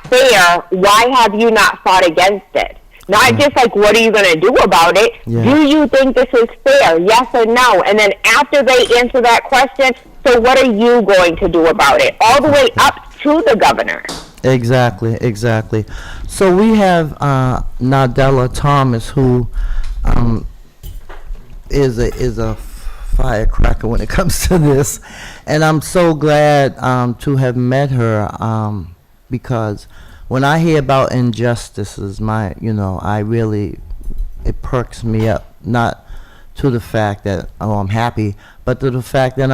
fair, why have you not fought against it? Not just like, what are you going to do about it? Yeah. Do you think this is fair? Yes or no? And then after they answer that question, so what are you going to do about it? All the way up to the governor. Exactly, exactly. So we have Nadella Thomas, who is a firecracker when it comes to this, and I'm so glad to have met her because when I hear about injustices, I really, it perks me up. Not to the fact that I'm happy, but to the fact that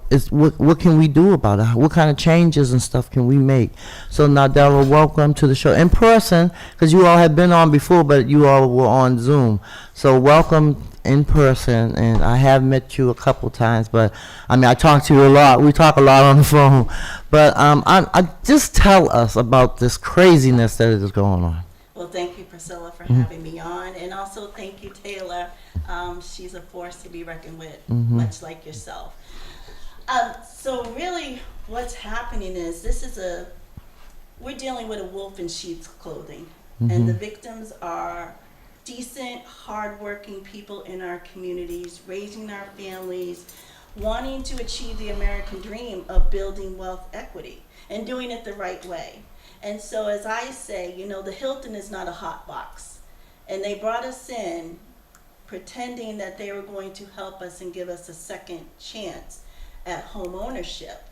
it's what can we do about it? What kind of changes and stuff can we make? So Nadella, welcome to the show in person, because you all have been on before, but you all were on Zoom. So welcome in person, and I have met you a couple times, but I talk to you a lot. We talk a lot on the phone, but I just tell us about this craziness that is going on. Well, thank you, Priscilla, for having me on, and also thank you, Taylor. She's a force to be reckoned with, much like yourself. So really, what's happening is we're dealing with a wolf in sheep's clothing, and the victims are decent, hardworking people in our communities, raising our families, wanting to achieve the American dream of building wealth equity and doing it the right way. And so, as I say, the Hilton is not a hot box, and they brought us in pretending that they were going to help us and give us a second chance at home ownership.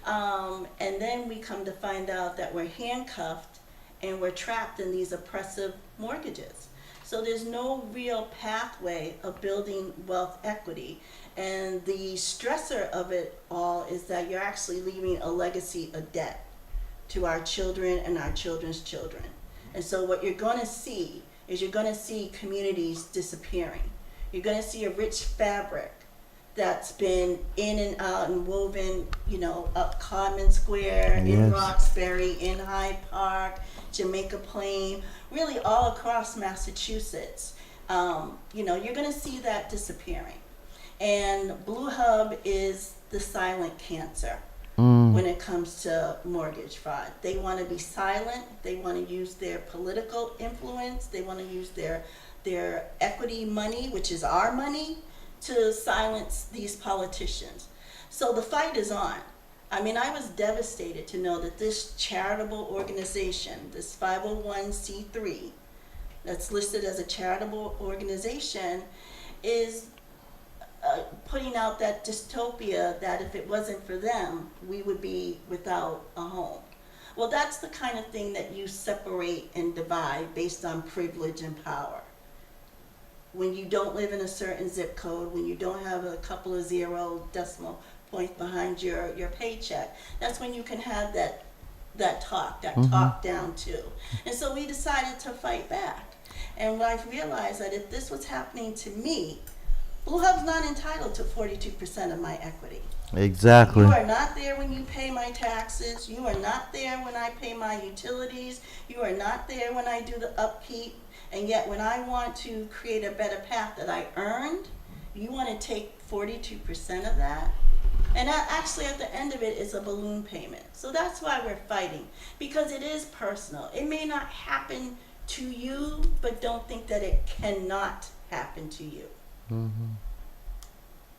And then we come to find out that we're handcuffed and we're trapped in these oppressive mortgages. So there's no real pathway of building wealth equity. And the stressor of it all is that you're actually leaving a legacy of debt to our children and our children's children. And so what you're going to see is you're going to see communities disappearing. You're going to see a rich fabric that's been in and out and woven, up Common Square, in Roxbury, in Hyde Park, Jamaica Plain, really all across Massachusetts. You're going to see that disappearing. And Blue Hub is the silent cancer when it comes to mortgage fraud. They want to be silent. They want to use their political influence. They want to use their equity money, which is our money, to silence these politicians. So the fight is on. I was devastated to know that this charitable organization, this 501c3, that's listed as a charitable organization, is putting out that dystopia that if it wasn't for them, we would be without a home. Well, that's the kind of thing that you separate and divide based on privilege and power. When you don't live in a certain zip code, when you don't have a couple of zero decimal points behind your paycheck, that's when you can have that talk down too. And so we decided to fight back. And I've realized that if this was happening to me, Blue Hub's not entitled to 42% of my equity. Exactly. You are not there when you pay my taxes. You are not there when I pay my utilities. You are not there when I do the upkeep. And yet when I want to create a better path that I earned, you want to take 42% of that? And actually at the end of it is a balloon payment. So that's why we're fighting, because it is personal. It may not happen to you, but don't think that it cannot happen to you. Mm-hmm.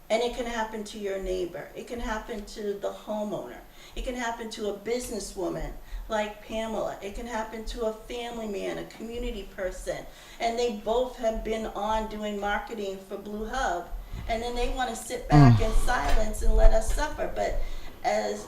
And it can happen to your neighbor. It can happen to the homeowner. It can happen to a businesswoman like Pamela. It can happen to a family man, a community person. And they both have been on doing marketing for Blue Hub. And then they want to sit back in silence and let us suffer. But as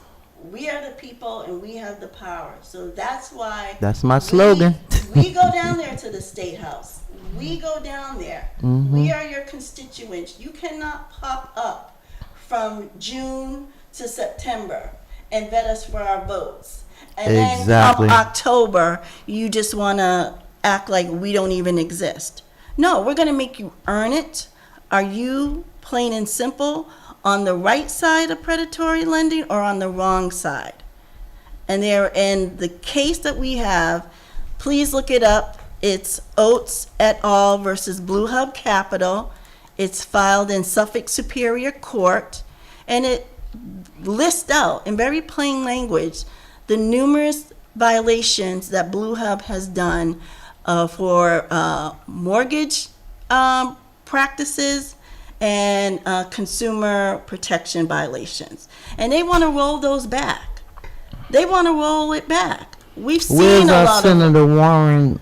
we are the people and we have the power. So that's why. That's my slogan. We go down there to the State House. We go down there. Mm-hmm. We are your constituents. You cannot pop up from June to September and vet us for our votes. And then come October, you just want to act like we don't even exist. No, we're going to make you earn it. Are you, plain and simple, on the right side of predatory lending or on the wrong side? And the case that we have, please look it up. It's Oates et al. Versus Blue Hub Capital. It's filed in Suffolk Superior Court, and it lists out in very plain language the numerous violations that Blue Hub has done for mortgage practices and consumer protection violations. And they want to roll those back. They want to roll it back. We've seen Where's a lot Senator Warren,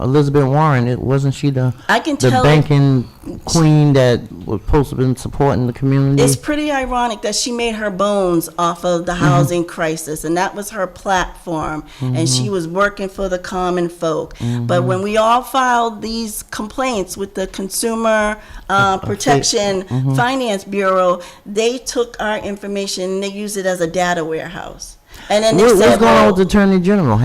Elizabeth Warren? Wasn't she the banking queen that was supposed to have been supporting the community? It's pretty ironic that she made her bones off of the housing crisis, and that was her platform, and she was working for the common folk. But when we all filed these complaints with the Consumer Protection Finance Bureau, they took our information and they used it as a data warehouse. And then what's going on with the Attorney General?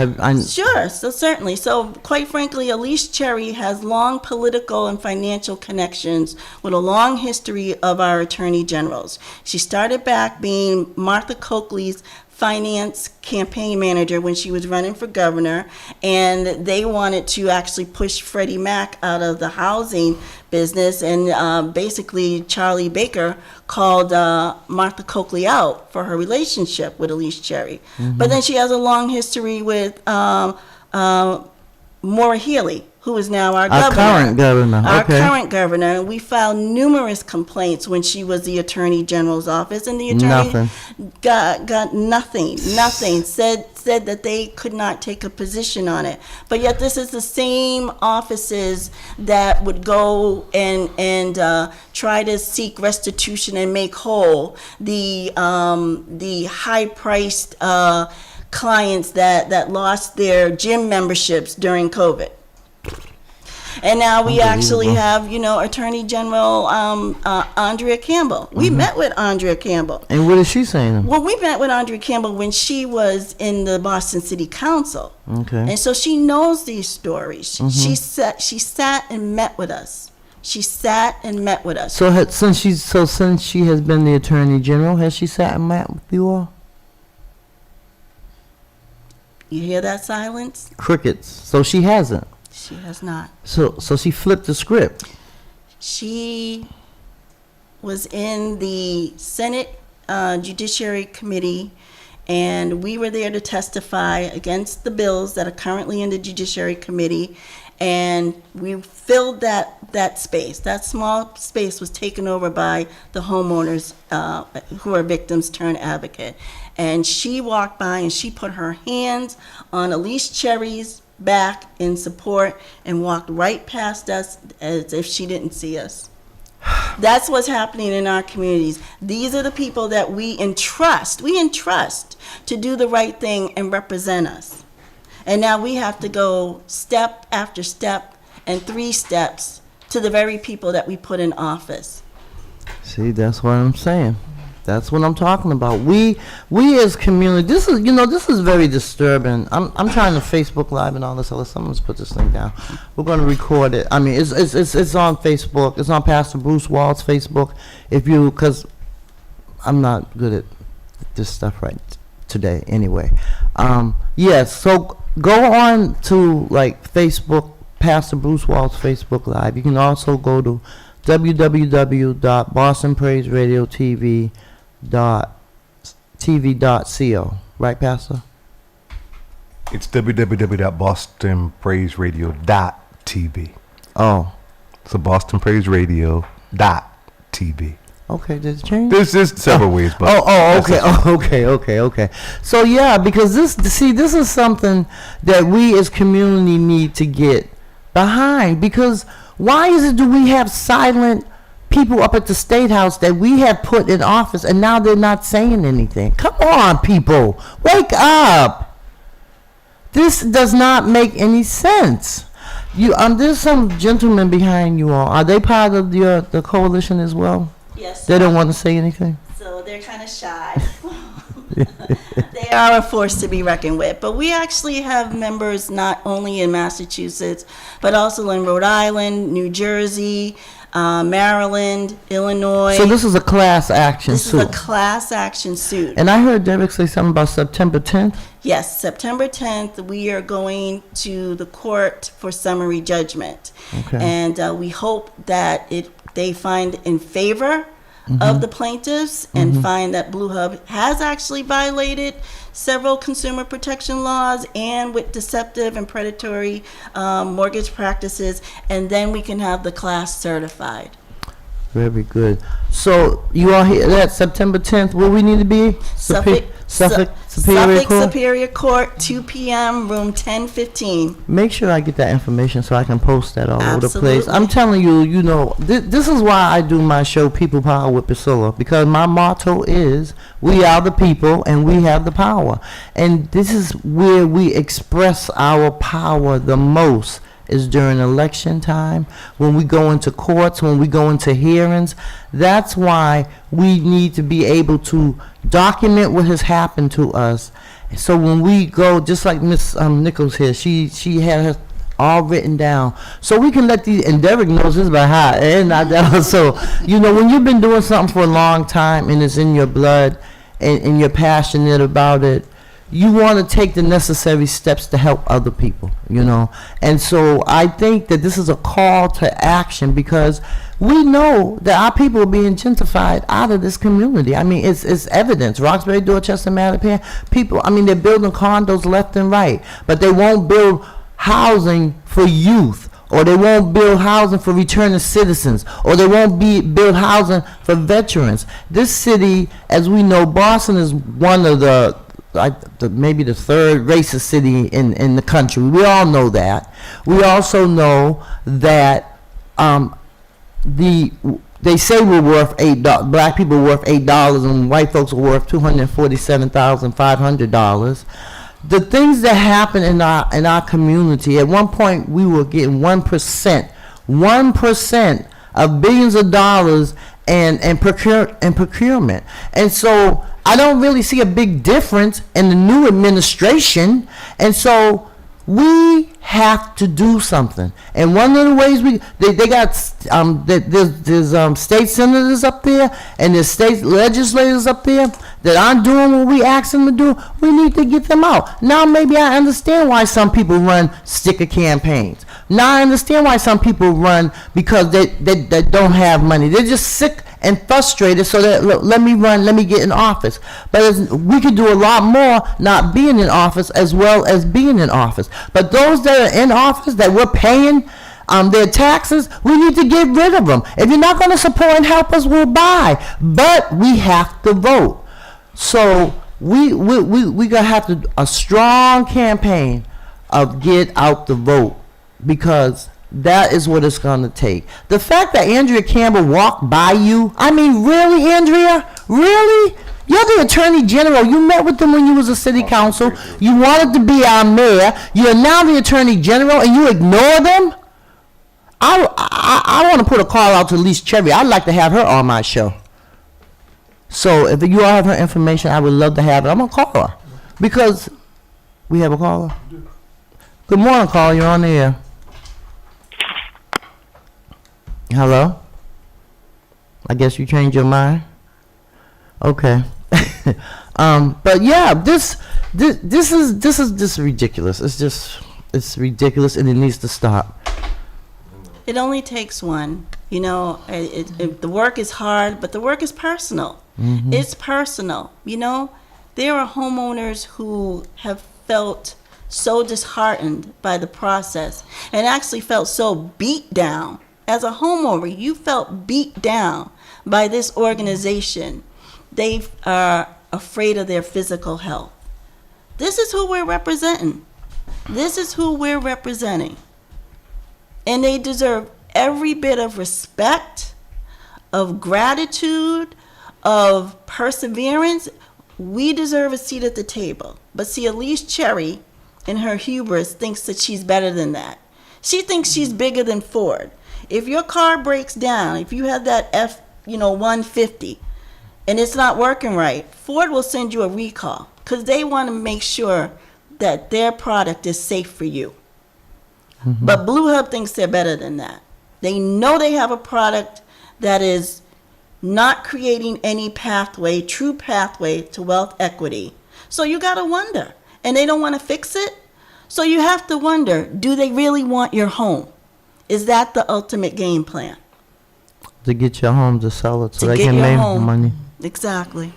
Sure, so certainly. So quite frankly, Elise Cherry has long political and financial connections with a long history of our Attorney Generals. She started back being Martha Coakley's finance campaign manager when she was running for governor, and they wanted to actually push Freddie Mac out of the housing business, and basically Charlie Baker called Martha Coakley out for her relationship with Elise Cherry. But then she has a long history with Maura Healey, who is now our governor. Current governor. Our current governor. And we filed numerous complaints when she was the Attorney General's office, and the attorney got nothing. Said that they could not take a position on it. But yet this is the same offices that would go and try to seek restitution and make whole the high-priced clients that lost their gym memberships during COVID. And now we actually have, Attorney General Andrea Campbell. We met with Andrea Campbell. And what is she saying? Well, we met with Andrea Campbell when she was in the Boston City Council. Okay. And so she knows these stories. She sat and met with us. She sat and met with us. So since she has been the Attorney General, has she sat and met with you all? You hear that silence? Crickets. So she hasn't. She has not. So she flipped the script. She was in the Senate Judiciary Committee, and we were there to testify against the bills that are currently in the Judiciary Committee, and we filled that space. That small space was taken over by the homeowners who are victims turned advocate. And she walked by and she put her hands on Elise Cherry's back in support and walked right past us as if she didn't see us. That's what's happening in our communities. These are the people that we entrust to do the right thing and represent us. And now we have to go step after step and 3 steps to the very people that we put in office. See, that's what I'm saying. That's what I'm talking about. We as community, this is very disturbing. I'm trying to Facebook Live and all this other. Someone's put this thing down. We're going to record it. I mean, it's on Facebook. It's on Pastor Bruce Wald's Facebook. Because I'm not good at this stuff right today anyway. Yes. So go on to Facebook, Pastor Bruce Wald's Facebook Live. You can also go to www.bostonpraiseradiotv.co. Right, Pastor? It's www.bostonpraiseradio.tv. Oh. So bostonpraiseradio.tv. Okay, did it change? There's several ways, but okay. So yeah, because this is something that we as community need to get behind. Because why do we have silent people up at the State House that we have put in office and now they're not saying anything? Come on, people, wake up! This does not make any sense. There's some gentlemen behind you all. Are they part of the coalition as well? Yes. They don't want to say anything? So they're kind of shy. They are a force to be reckoned with. But we actually have members not only in Massachusetts, but also in Rhode Island, New Jersey, Maryland, Illinois. So this is a class action suit. This is a class action suit. And I heard Derek say something about September 10th. Yes, September 10th, we are going to the court for summary judgment. Okay. And we hope that they find in favor of the plaintiffs and find that Blue Hub has actually violated several consumer protection laws and with deceptive and predatory mortgage practices, and then we can have the class certified. Very good. So you all here that September 10th, where we need to be? Suffolk Superior Court? Superior Court, 2 p.m., room 1015. Make sure I get that information so I can post that all over the place. Absolutely. I'm telling you, you know, this is why I do my show, People Power with Priscilla, because my motto is, we are the people and we have the power. And this is where we express our power the most, is during election time, when we go into courts, when we go into hearings. That's why we need to be able to document what has happened to us. So when we go, just like Miss Nichols here, she had her all written down, so we can let these, and Derek knows this by heart, and I so, you know, when you've been doing something for a long time and it's in your blood and you're passionate about it, you want to take the necessary steps to help other people, you know. And so I think that this is a call to action, because we know that our people are being gentrified out of this community. I mean, it's evidence. Roxbury, Dorchester, Mattapan, people, I mean, they're building condos left and right, but they won't build housing for youth, or they won't build housing for returning citizens, or they won't build housing for veterans. This city, as we know, Boston is one of maybe the third racist city in the country. We all know that. We also know that they say we're worth $8. Black people are worth $8, and white folks are worth $247,500. The things that happen in our community. At one point, we were getting 1% of billions of dollars and procurement. And so I don't really see a big difference in the new administration. And so we have to do something. And one of the ways they got there's state senators up there and there's state legislators up there that aren't doing what we ask them to do. We need to get them out. Now maybe I understand why some people run sticker campaigns. Now I understand why some people run, because they don't have money. They're just sick and frustrated, so that let me get in office. But we could do a lot more not being in office as well as being in office. But those that are in office that we're paying their taxes, we need to get rid of them. If you're not going to support and help us, we'll buy. But we have to vote. So we gonna have to a strong campaign of get out the vote, because that is what it's going to take. The fact that Andrea Campbell walked by you, I mean, really, Andrea? Really? You're the Attorney General. You met with them when you was a city council. You wanted to be our mayor. You're now the Attorney General, and you ignore them? I want to put a call out to Lise Cherry. I'd like to have her on my show. So if you all have her information, I would love to have her. I'm going to call her. Because we have a caller. Good morning, caller. You're on the air. Hello? I guess you changed your mind? Okay. But yeah, this is just ridiculous. It's ridiculous, and it needs to stop. It only takes one. You know, the work is hard, but the work is personal. Mm-hmm. It's personal. You know, there are homeowners who have felt so disheartened by the process and actually felt so beat down. As a homeowner, you felt beat down by this organization. They are afraid of their physical health. This is who we're representing. This is who we're representing. And they deserve every bit of respect, of gratitude, of perseverance. We deserve a seat at the table. But see, Elise Cherry, in her hubris, thinks that she's better than that. She thinks she's bigger than Ford. If your car breaks down, if you have that F-150 and it's not working right, Ford will send you a recall, because they want to make sure that their product is safe for you. Mm-hmm. But Blue Hub thinks they're better than that. They know they have a product that is not creating any true pathway to wealth equity. So you got to wonder. And they don't want to fix it. So you have to wonder, do they really want your home? Is that the ultimate game plan? to get your home to sell it so To they get can your make home. money. Exactly.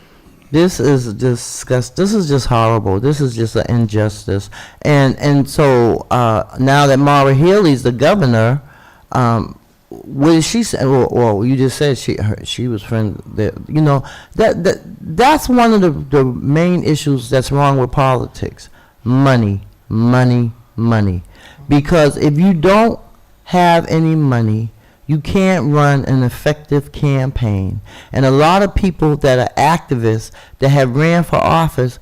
This is disgust. This is just horrible. This is just an injustice. And so now that Maura Healey's the governor, what did she say? Well, you just said she was friend. You know that's one of the main issues that's wrong with politics. Money, money, money. Because if you don't have any money, you can't run an effective campaign. And a lot of people that are activists that have ran for office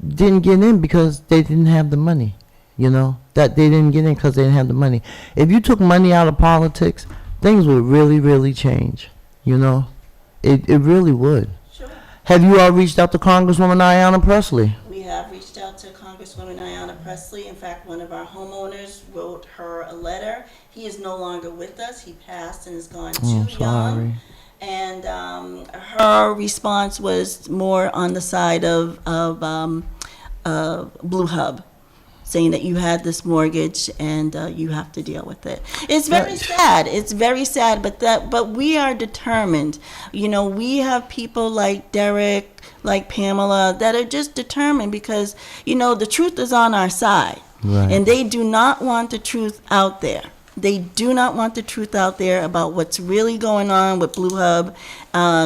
didn't get in because they didn't have the money. You know, that they didn't get in because they didn't have the money. If you took money out of politics, things would really, really change. You know, it really would. Sure. Have you all reached out to Congresswoman Ayanna Pressley? We have reached out to Congresswoman Ayanna Pressley. In fact, one of our homeowners wrote her a letter. He is no longer with us. He passed and has gone too young. And her response was more on the side of Blue Hub, saying that you had this mortgage and you have to deal with it. It's very sad. It's very sad, but we are determined. You know, we have people like Derek, like Pamela, that are just determined because, you know, the truth is on our side. Right. And they do not want the truth out there. They do not want the truth out there about what's really going on with Blue Hub,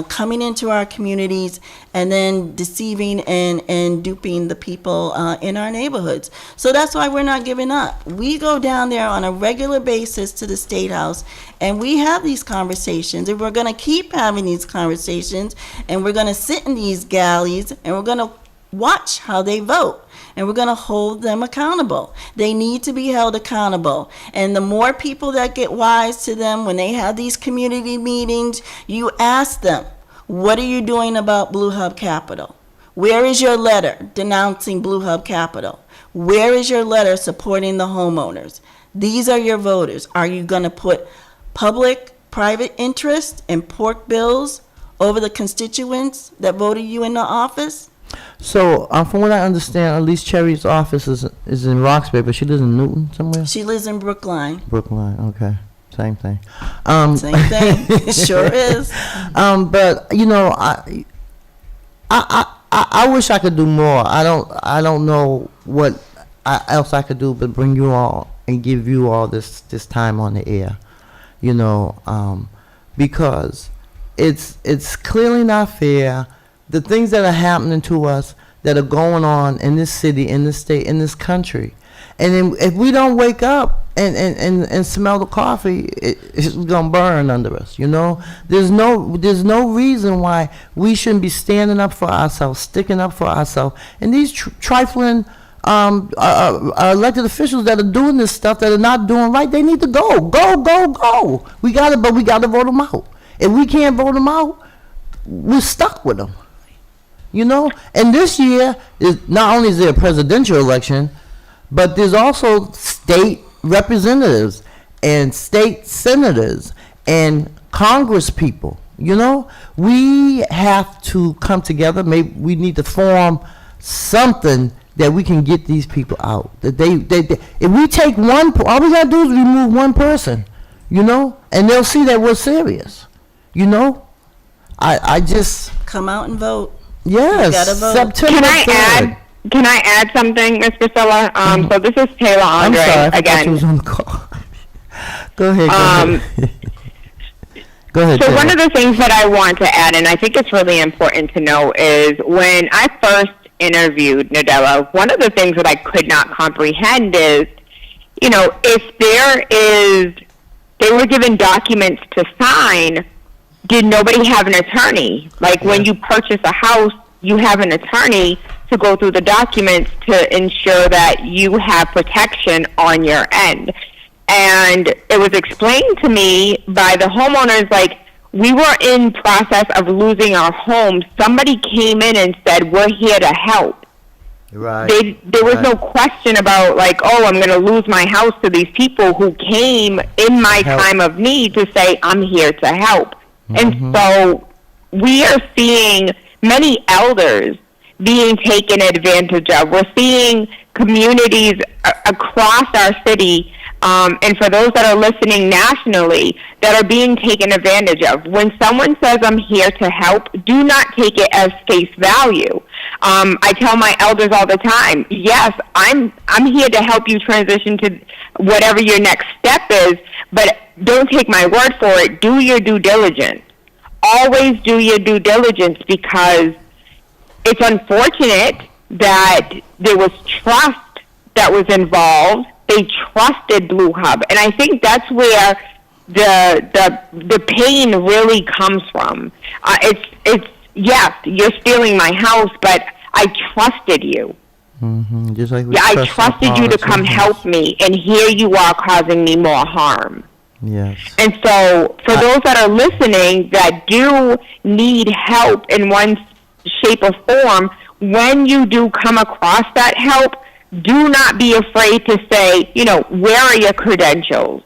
coming into our communities and then deceiving and duping the people in our neighborhoods. So that's why we're not giving up. We go down there on a regular basis to the State House and we have these conversations, and we're going to keep having these conversations, and we're going to sit in these galleys and we're going to watch how they vote. And we're going to hold them accountable. They need to be held accountable. And the more people that get wise to them when they have these community meetings, you ask them, what are you doing about Blue Hub Capital? Where is your letter denouncing Blue Hub Capital? Where is your letter supporting the homeowners? These are your voters. Are you going to put public-private interest and pork bills over the constituents that voted you into office? So, from what I understand, at least Cherry's office is in Roxbury, but she lives in Newton somewhere? She lives in Brookline. Brookline, okay. Same thing. Same thing. It sure is. But, you know, I wish I could do more. I don't know what else I could do but bring you all and give you all this time on the air, you know, because it's clearly not fair. The things that are happening to us, that are going on in this city, in this state, in this country. And then if we don't wake up and smell the coffee, it's going to burn under us, you know? There's no reason why we shouldn't be standing up for ourselves, sticking up for ourselves. And these trifling elected officials that are doing this stuff, that are not doing right, they need to go. Go. We got to vote them out. If we can't vote them out, we're stuck with them. You know, and this year, not only is there a presidential election, but there's also state representatives and state senators and Congress people. You know, we have to come together. Maybe we need to form something that we can get these people out. That they if we take one, all we gotta do is remove one person. You know, and they'll see that we're serious. You know, I just come out and vote. Yes, You gotta vote. September 3rd. Can I add something, Miss Priscilla? So this is Taylor I'm Andre sorry, I forgot again. you was on the call. Go ahead. Go ahead. So Taylor. one of the things that I want to add, and I think it's really important to know, is when I first interviewed Nadella, one of the things that I could not comprehend is, you know, if they were given documents to sign, did nobody have an attorney? Like when you purchase a house, you have an attorney to go through the documents to ensure that you have protection on your end. And it was explained to me by the homeowners, like, we were in process of losing our home. Somebody came in and said, we're here to help. Right. There was no question about, like, oh, I'm going to lose my house to these people who came in my time of need to say, I'm here to help. And so we are seeing many elders being taken advantage of. We're seeing communities across our city and for those that are listening nationally that are being taken advantage of. When someone says, I'm here to help, do not take it as face value. I tell my elders all the time, yes, I'm here to help you transition to whatever your next step is, but don't take my word for it. Do your due diligence. Always do your due diligence, because it's unfortunate that there was trust that was involved. They trusted Blue Hub, and I think that's where the pain really comes from. It's yes, you're stealing my house, but I trusted you. Mm-hmm. Just like we I trusted you to come help me, and here you are causing me more harm. Yes. And so, for those that are listening that do need help in one shape or form, when you do come across that help, do not be afraid to say, where are your credentials?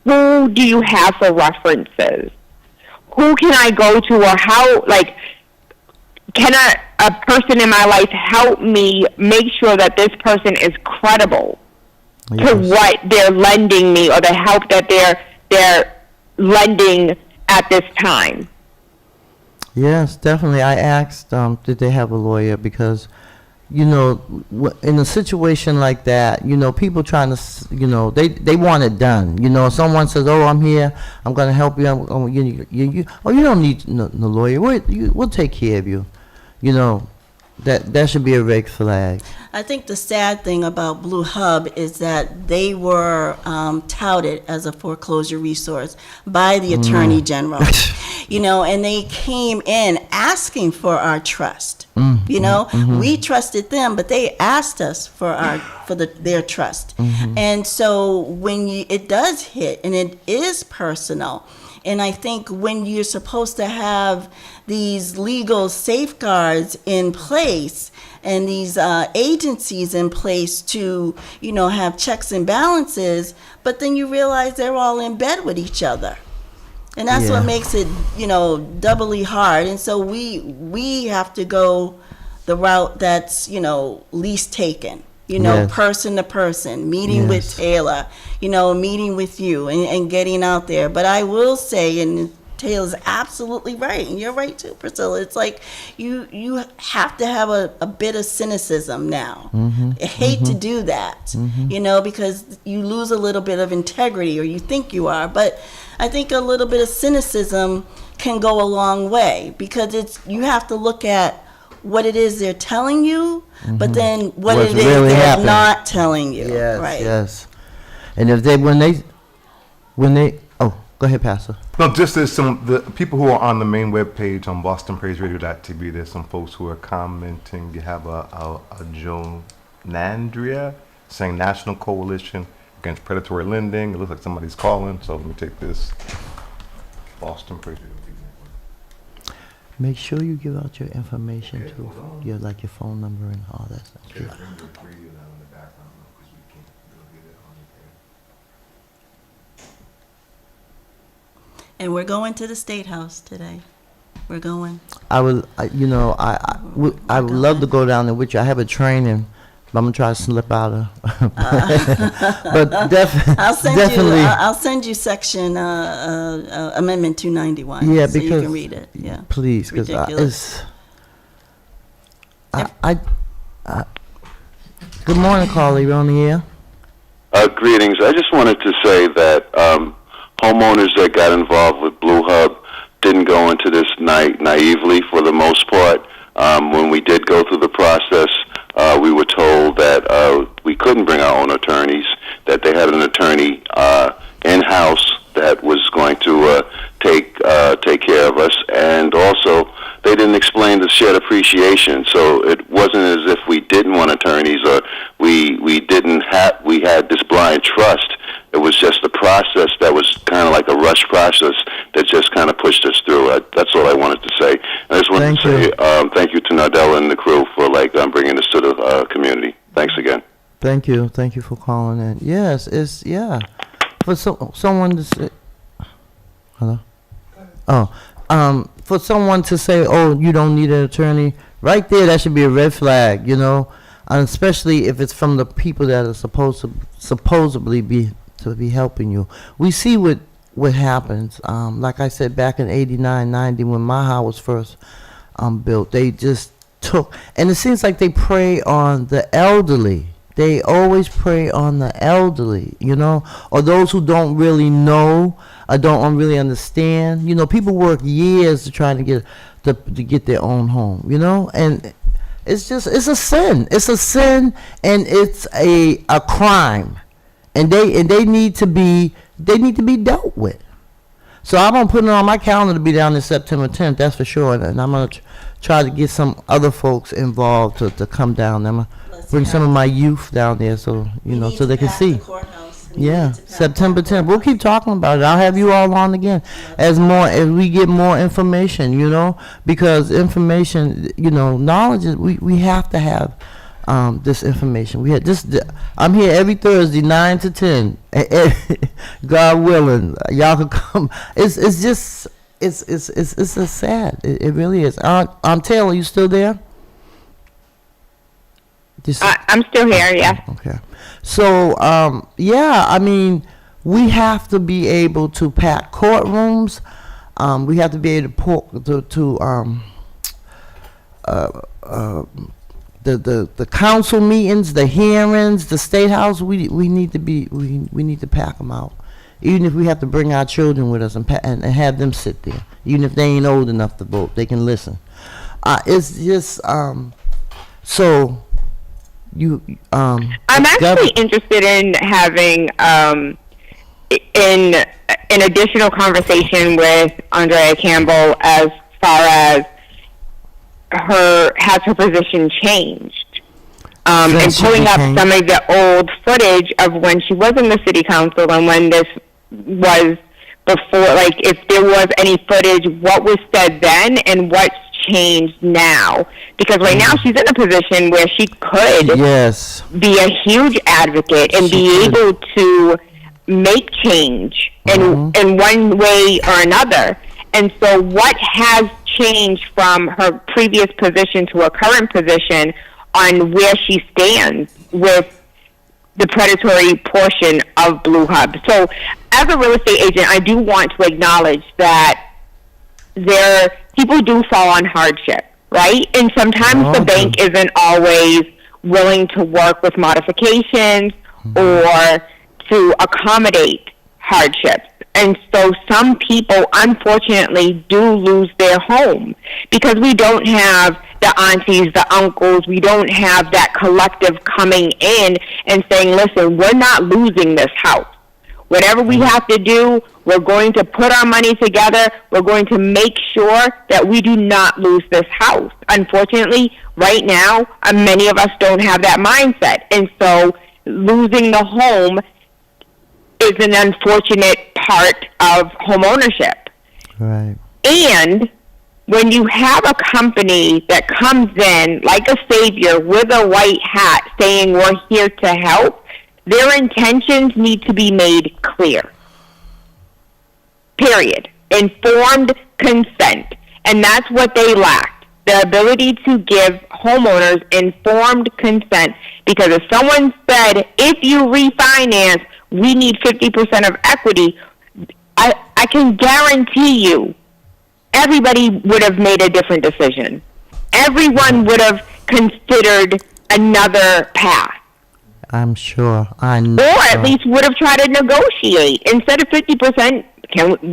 Who do you have for references? Who can I go to, or how, can a person in my life help me make sure that this person is credible to what they're lending me, or the help that they're lending at this time? Yes, definitely. I asked, did they have a lawyer? Because, in a situation like that, people trying to, they want it done. Someone says, "Oh, I'm here. I'm going to help you." You don't need no lawyer. We'll take care of you. That should be a red flag. I think the sad thing about Blue Hub is that they were touted as a foreclosure resource by the Attorney General, and they came in asking for our trust. We trusted them, but they asked us for their trust. And so when it does hit, and it is personal, and I think when you're supposed to have these legal safeguards in place and these agencies in place to, have checks and balances, but then you realize they're all in bed with each other. And that's what makes it, doubly hard. And so we have to go the route that's, least taken. Person to person, meeting with Taylor, meeting with you and getting out there. But I will say, and Taylor's absolutely right, and you're right too, Priscilla, it's like you have to have a bit of cynicism now. I hate to do that, because you lose a little bit of integrity, or you think you are. But I think a little bit of cynicism can go a long way, because you have to look at what it is they're telling you, but then what's it is really they're happening. not telling you. Yes, right. yes. And if oh, go ahead, Pastor. No, just there's the people who are on the main webpage on BostonPraiseRadio.tv. There's some folks who are commenting. You have a Joe Nandria saying National Coalition Against Predatory Lending. It looks like somebody's calling, so let me take this. Boston Praise Radio. Make sure you give out your information too. Your phone number and all that stuff. Yeah. And we're going to the State House today. We're going. I would love to go down there with you. I have a training, but I'm gonna try to slip out of. But definitely. I'll send you section Amendment 291. Yeah, so because you can read it. Yeah, please, because good morning, Carly. You're on the air. Greetings. I just wanted to say that homeowners that got involved with Blue Hub didn't go into this naively for the most part. When we did go through the process, we were told that we couldn't bring our own attorneys, that they had an attorney in-house that was going to take care of us, and also they didn't explain the shared appreciation. So it wasn't as if we didn't want attorneys, or we had this blind trust. It was just a process that was kind of like a rush process that just kind of pushed us through. That's all I wanted to say. And I just wanted to say thank you to Nardella and the crew for bringing this to the community. Thanks again. Thank you for calling in. Yes, it's for someone to say. Hello. Oh, for someone to say, "Oh, you don't need an attorney," right there, that should be a red flag, and especially if it's from the people that are supposedly be to be helping you. We see what happens. Like I said, back in 89, 90, when my house was first built, they just took, and it seems like they prey on the elderly. They always prey on the elderly, you know, or those who don't really know or don't really understand. You know, people work years to try to get their own home, you know, and it's a sin. It's a sin, and it's a crime, and they need to be dealt with. So I'm gonna put it on my calendar to be down in September 10th. That's for sure, and I'm gonna try to get some other folks involved to come down. I'm gonna bring some of my youth down there, so so they can see. Yeah, September 10th. We'll keep talking about it. I'll have you all on again as we get more information, because information, knowledge is, we have to have this information. We had this. I'm here every Thursday, 9 to 10. God willing, y'all can come. It's just sad. It really is. Taylor, you still there? I'm still here, yeah. Okay. So, I mean, we have to be able to pack courtrooms. We have to be able to the council meetings, the hearings, the state house. We need to pack them out. Even if we have to bring our children with us and have them sit there. Even if they ain't old enough to vote, they can listen. It's just so. I'm actually interested in having an additional conversation with Andrea Campbell as far as has her position changed, and pulling up some of the old footage of when she was in the city council and when this was before, like if there was any footage, what was said then and what's changed now, because right now she's in a position where she could be a huge advocate and be able to make change in one way or another. And so what has changed from her previous position to her current position on where she stands with the predatory portion of Blue Hub? So as a real estate agent, I do want to acknowledge that people do fall on hardship, right? And sometimes the bank isn't always willing to work with modifications or to accommodate hardships. And so some people, unfortunately, do lose their home because we don't have the aunties, the uncles, we don't have that collective coming in and saying, listen, we're not losing this house. Whatever we have to do, we're going to put our money together. We're going to make sure that we do not lose this house. Unfortunately, right now, many of us don't have that mindset. And so losing the home is an unfortunate part of home ownership. Right. And when you have a company that comes in like a savior with a white hat saying we're here to help, their intentions need to be made clear. Period. Informed consent. And that's what they lacked. The ability to give homeowners informed consent. Because if someone said, if you refinance, we need 50% of equity, I can guarantee you everybody would have made a different decision. Everyone would have considered another path. I'm sure. I know. Or at least would have tried to negotiate. Instead of 50%,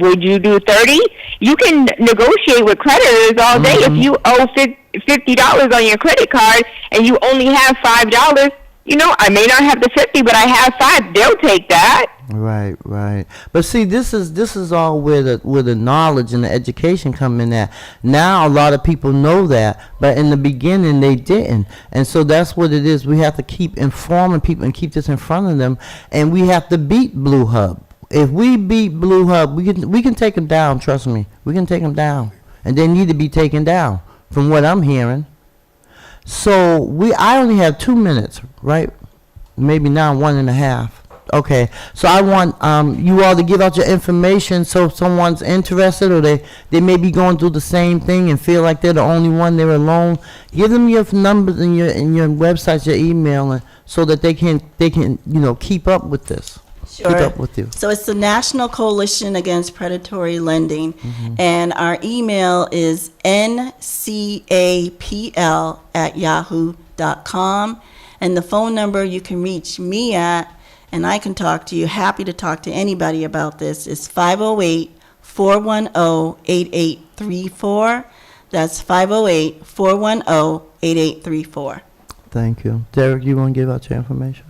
would you do 30? You can negotiate with creditors all day. If you owe $50 on your credit card and you only have $5, I may not have the 50, but I have 5. They'll take that. Right. But see, this is all where the knowledge and the education come in at. Now a lot of people know that, but in the beginning they didn't. And so that's what it is. We have to keep informing people and keep this in front of them, and we have to beat Blue Hub. If we beat Blue Hub, we can take them down, trust me. We can take them down. And they need to be taken down from what I'm hearing. So I only have 2 minutes, right? Maybe now 1.5. Okay, so I want you all to give out your information so if someone's interested or they may be going through the same thing and feel like they're the only one, they're alone. Give them your numbers and your websites, your email, so that they can keep up with this. Sure. keep up with you? So it's the National Coalition Against Predatory Lending, and our email is ncapl@yahoo.com, and the phone number you can reach me at, and I can talk to you, happy to talk to anybody about this, is 508-410-8834. That's 508-410-8834. Thank you. Derek, you want to give out your information?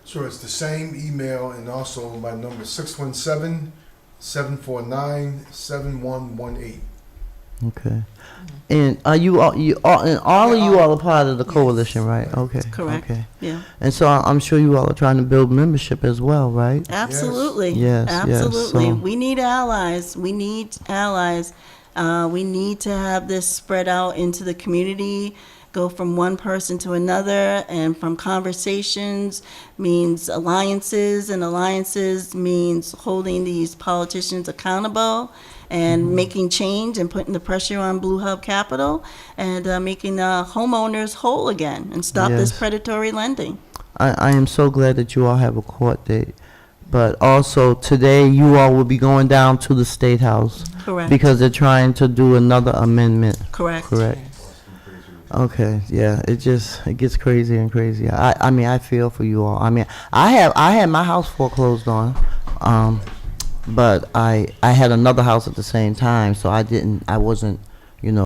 Sure, it's the same email, and also my number 617-749-7118. Okay. And are you all, and all of you all are part of the coalition, right? Okay. Correct. Okay. Yeah. And so I'm sure you all are trying to build membership as well, right? Absolutely. Yes, yes, Absolutely. so- We need allies. We need allies. We need to have this spread out into the community, go from one person to another, and from conversations means alliances, and alliances means holding these politicians accountable and making change and putting the pressure on Blue Hub Capital and making homeowners whole again and stop this Yes. predatory lending. I am so glad that you all have a court date. But also today you all will be going down to the State House Correct. because they're trying to do another amendment. Correct. Correct. Okay, yeah, it gets crazy and crazy. I mean, I feel for you all. I mean, I had my house foreclosed on, but I had another house at the same time, so I wasn't